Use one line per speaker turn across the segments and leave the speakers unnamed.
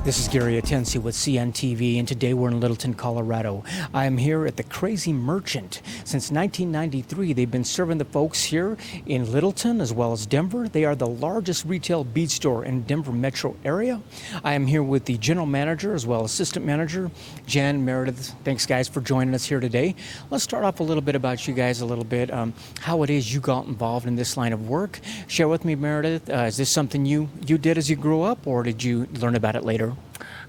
This is Gary Atensi with CNTV, and today we're in Littleton, Colorado. I'm here at the Crazy Merchant. Since 1993, they've been serving the folks here in Littleton as well as Denver. They are the largest retail bead store in Denver metro area. I am here with the general manager as well as assistant manager, Jan Meredith. Thanks, guys, for joining us here today. Let's start off a little bit about you guys, how it is you got involved in this line of work. Share with me, Meredith, is this something you did as you grew up, or did you learn about it later?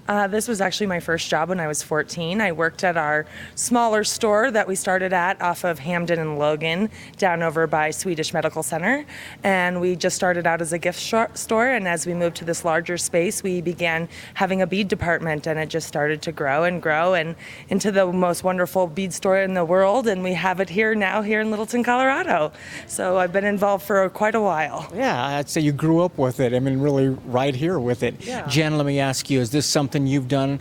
This was actually my first job when I was 14. I worked at our smaller store that we started at off of Hamden and Logan down over by Swedish Medical Center. And we just started out as a gift store. And as we moved to this larger space, we began having a bead department, and it just started to grow and into the most wonderful bead store in the world. And we have it here in Littleton, Colorado. So I've been involved for quite a while.
Yeah, I'd say you grew up with it. I mean, really right here with it.
Yeah.
Jen, let me ask you, is this something you've done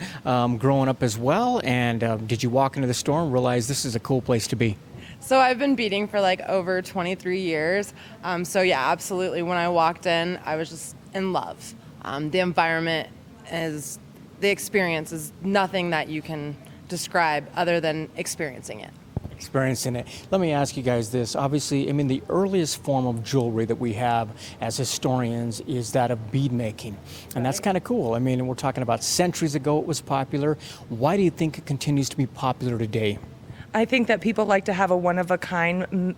growing up as well? And did you walk into the store and realize this is a cool place to be?
So I've been beading for over 23 years. So yeah, absolutely. When I walked in, I was just in love. The environment the experience is nothing that you can describe other than experiencing it.
Experiencing it. Let me ask you guys this. Obviously, I mean, the earliest form of jewelry that we have as historians is that of bead making. And that's kind of cool. I mean, we're talking about centuries ago it was popular. Why do you think it continues to be popular today?
I think that people like to have a one-of-a-kind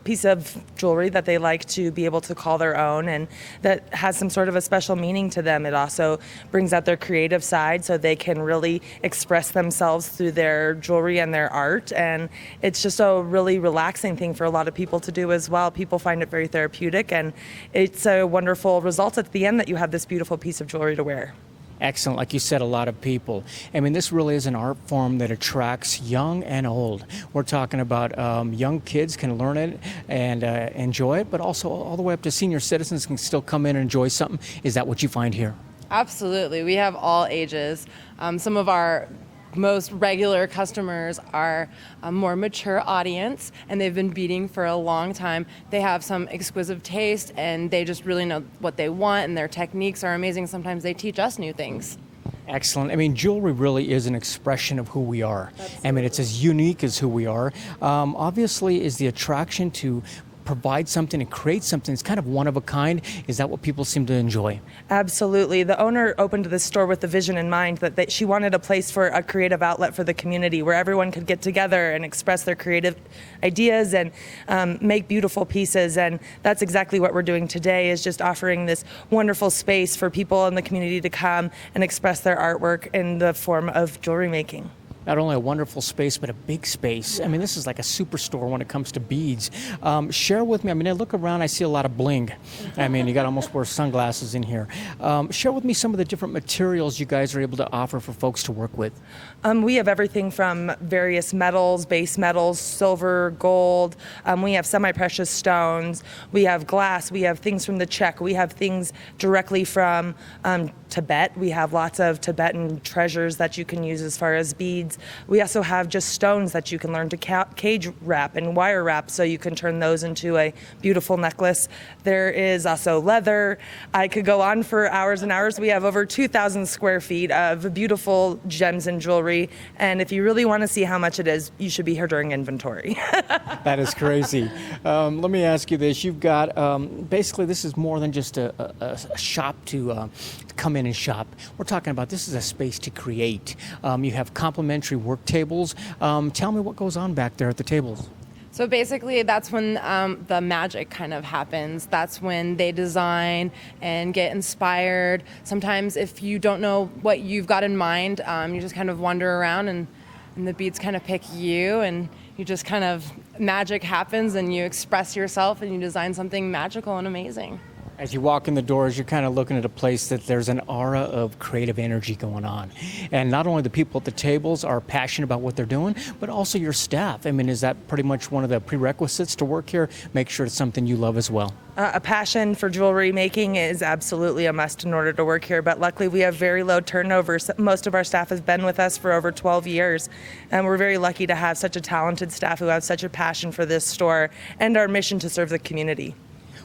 piece of jewelry that they like to be able to call their own, and that has some sort of a special meaning to them. It also brings out their creative side so they can really express themselves through their jewelry and their art, and it's just a really relaxing thing for a lot of people to do as well. People find it very therapeutic, and it's a wonderful result at the end that you have this beautiful piece of jewelry to wear.
Excellent. Like you said, a lot of people. I mean, this really is an art form that attracts young and old. We're talking about young kids can learn it and enjoy it, but also all the way up to senior citizens can still come in and enjoy something. Is that what you find here?
Absolutely. We have all ages. Some of our most regular customers are a more mature audience, and they've been beading for a long time. They have some exquisite taste, and they just really know what they want, and their techniques are amazing. Sometimes they teach us new things.
Excellent. I mean, jewelry really is an expression of who we are. Absolutely. I mean, it's as unique as who we are. Obviously, is the attraction to provide something and create something that's kind of one of a kind. Is that what people seem to enjoy?
Absolutely. The owner opened this store with the vision in mind that she wanted a place for a creative outlet for the community where everyone could get together and express their creative ideas and make beautiful pieces. And that's exactly what we're doing today, is just offering this wonderful space for people in the community to come and express their artwork in the form of jewelry making.
Not only a wonderful space, but a big space. I mean, this is like a superstore when it comes to beads. Share with me, I mean, I look around, I see a lot of bling. I mean, you got to almost wear sunglasses in here. Share with me some of the different materials you guys are able to offer for folks to work with.
We have everything from various metals, base metals, silver, gold. We have semi-precious stones. We have glass. We have things from the Czech. We have things directly from Tibet. We have lots of Tibetan treasures that you can use as far as beads. We also have just stones that you can learn to cage wrap and wire wrap, so you can turn those into a beautiful necklace. There is also leather. I could go on for hours and hours. We have over 2,000 square feet of beautiful gems and jewelry, and if you really want to see how much it is, you should be here during inventory.
That is crazy. Let me ask you this. You've got, basically this is more than just a shop to come in and shop. We're talking about this is a space to create. You have complimentary work tables. Tell me what goes on back there at the tables.
So basically, that's when the magic kind of happens. That's when they design and get inspired. Sometimes if you don't know what you've got in mind, you just kind of wander around and the beads kind of pick you, and you just kind of, magic happens and you express yourself and you design something magical and amazing.
As you walk in the doors, you're kind of looking at a place that there's an aura of creative energy going on. And not only the people at the tables are passionate about what they're doing, but also your staff. I mean, is that pretty much one of the prerequisites to work here? Make sure it's something you love as well.
A passion for jewelry making is absolutely a must in order to work here, but luckily we have very low turnover. Most of our staff has been with us for over 12 years, and we're very lucky to have such a talented staff who have such a passion for this store and our mission to serve the community.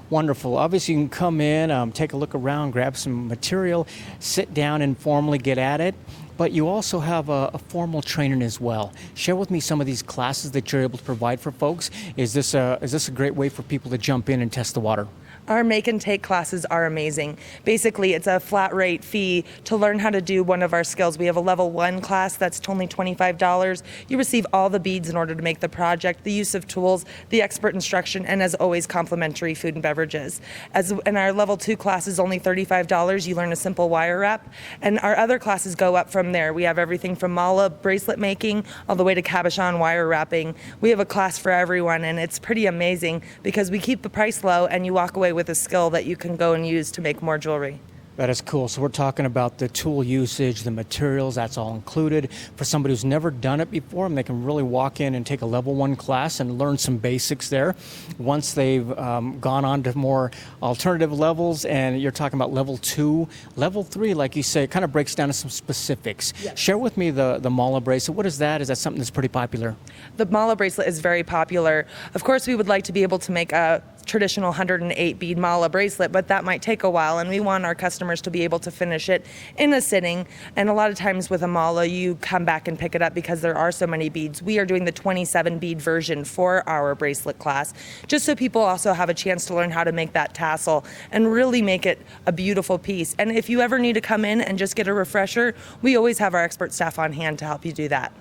Wonderful. Obviously, you can come in, take a look around, grab some material, sit down informally, get at it. But you also have a formal training as well. Share with me some of these classes that you're able to provide for folks. Is this a great way for people to jump in and test the water?
Our make and take classes are amazing. Basically, it's a flat rate fee to learn how to do one of our skills. We have a level 1 class that's only $25. You receive all the beads in order to make the project, the use of tools, the expert instruction, and as always, complimentary food and beverages. As in our level 2 class is only $35. You learn a simple wire wrap, and our other classes go up from there. We have everything from mala bracelet making all the way to cabochon wire wrapping. We have a class for everyone, and it's pretty amazing because we keep the price low and you walk away with a skill that you can go and use to make more jewelry.
That is cool. So we're talking about the tool usage, the materials, that's all included. For somebody who's never done it before, and they can really walk in and take a level 1 class and learn some basics there. Once they've gone on to more alternative levels, and you're talking about level 2, level 3, like you say, it kind of breaks down to some specifics.
Yes.
Share with me the mala bracelet. What is that? Is that something that's pretty popular?
The mala bracelet is very popular. Of course, we would like to be able to make a traditional 108 bead mala bracelet, but that might take a while, and we want our customers to be able to finish it in a sitting. And a lot of times with a mala, you come back and pick it up because there are so many beads. We are doing the 27 bead version for our bracelet class, just so people also have a chance to learn how to make that tassel and really make it a beautiful piece. And if you ever need to come in and just get a refresher, we always have our expert staff on hand to help you do that.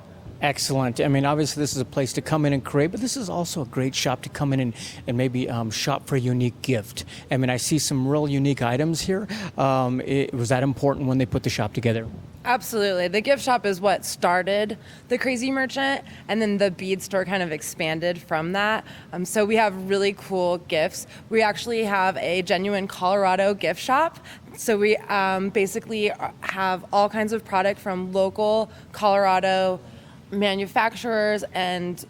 Excellent. I mean, obviously, this is a place to come in and create, but this is also a great shop to come in and maybe shop for a unique gift. I mean, I see some real unique items here. Was that important when they put the shop together?
Absolutely. The gift shop is what started the Crazy Merchant, and then the bead store kind of expanded from that. So we have really cool gifts. We actually have a genuine Colorado gift shop. So we basically have all kinds of product from local Colorado manufacturers and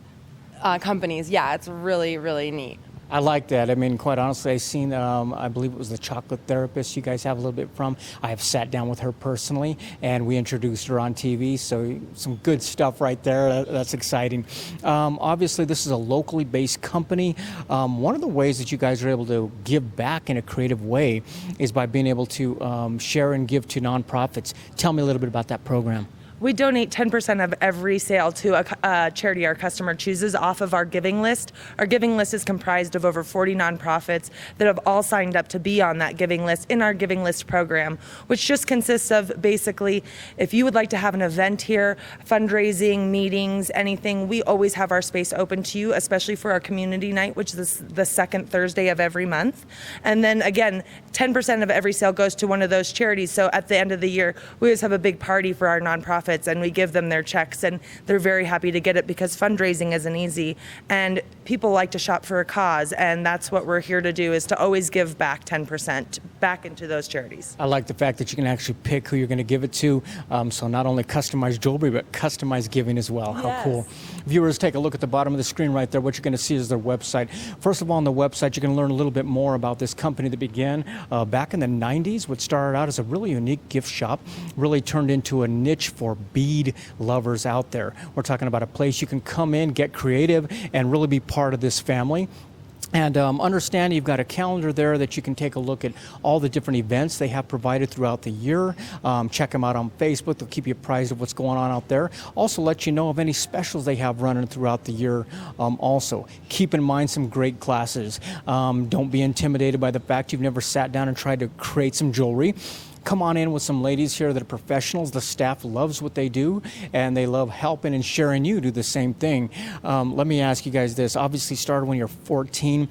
companies. Yeah, it's really, really neat.
I like that. I mean, quite honestly, I've seen, I believe it was the chocolate therapist you guys have a little bit from. I have sat down with her personally, and we introduced her on TV, so some good stuff right there. That's exciting. Obviously, this is a locally based company. One of the ways that you guys are able to give back in a creative way is by being able to share and give to nonprofits. Tell me a little bit about that program.
We donate 10% of every sale to a charity our customer chooses off of our giving list. Our giving list is comprised of over 40 nonprofits that have all signed up to be on that giving list in our giving list program, which just consists of basically, if you would like to have an event here, fundraising, meetings, anything, we always have our space open to you, especially for our community night, which is the second Thursday of every month. And then again, 10% of every sale goes to one of those charities. So at the end of the year, we always have a big party for our nonprofits, and we give them their checks, and they're very happy to get it because fundraising isn't easy, and people like to shop for a cause, and that's what we're here to do, is to always give back 10% back into those charities.
I like the fact that you can actually pick who you're going to give it to, so not only customized jewelry, but customized giving as well.
Yes.
How cool. Viewers, take a look at the bottom of the screen right there. What you're going to see is their website. First of all, on the website, you can learn a little bit more about this company that began back in the 90s, what started out as a really unique gift shop, really turned into a niche for bead lovers out there. We're talking about a place you can come in, get creative, and really be part of this family. And understand you've got a calendar there that you can take a look at all the different events they have provided throughout the year. Check them out on Facebook. They'll keep you apprised of what's going on out there. Also let you know of any specials they have running throughout the year also. Keep in mind some great classes. Don't be intimidated by the fact you've never sat down and tried to create some jewelry. Come on in with some ladies here that are professionals. The staff loves what they do, and they love helping and sharing you do the same thing. Let me ask you guys this. Obviously started when you're 14.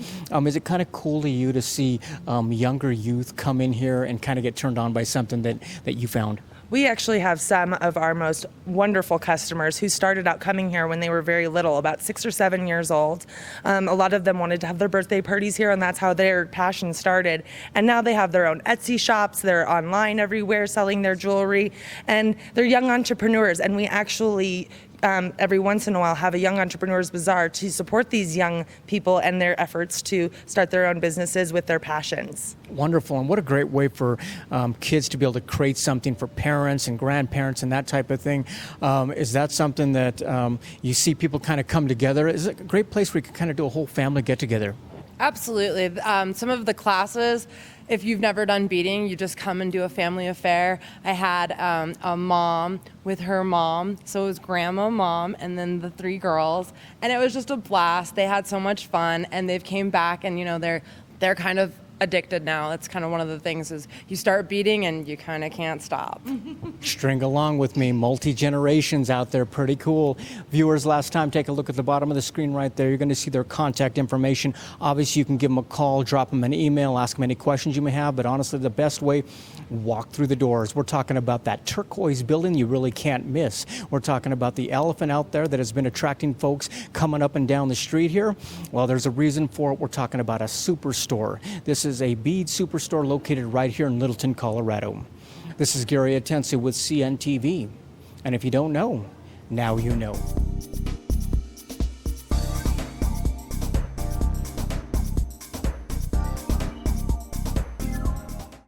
Is it kind of cool to you to see younger youth come in here and kind of get turned on by something that you found?
We actually have some of our most wonderful customers who started out coming here when they were very little, about 6 or 7 years old. A lot of them wanted to have their birthday parties here, and that's how their passion started. And now they have their own Etsy shops. They're online everywhere selling their jewelry, and they're young entrepreneurs. And we actually every once in a while have a Young Entrepreneurs Bazaar to support these young people and their efforts to start their own businesses with their passions.
Wonderful, and what a great way for kids to be able to create something for parents and grandparents and that type of thing. Is that something that you see people kind of come together? Is it a great place where you can kind of do a whole family get-together?
Absolutely. Some of the classes, if you've never done beading, you just come and do a family affair. I had a mom with her mom, so it was grandma, mom, and then the 3 girls, and it was just a blast. They had so much fun, and they've came back, and they're kind of addicted now. It's kind of one of the things is you start beading and you kind of can't stop.
String along with me, multi-generations out there, pretty cool. Viewers, last time, take a look at the bottom of the screen right there. You're going to see their contact information. Obviously, you can give them a call, drop them an email, ask them any questions you may have, but honestly, the best way, walk through the doors. We're talking about that turquoise building you really can't miss. We're talking about the elephant out there that has been attracting folks coming up and down the street here. Well, there's a reason for it. We're talking about a superstore. This is a bead superstore located right here in Littleton, Colorado. This is Gary Atensi with CNTV. And if you don't know, now you know.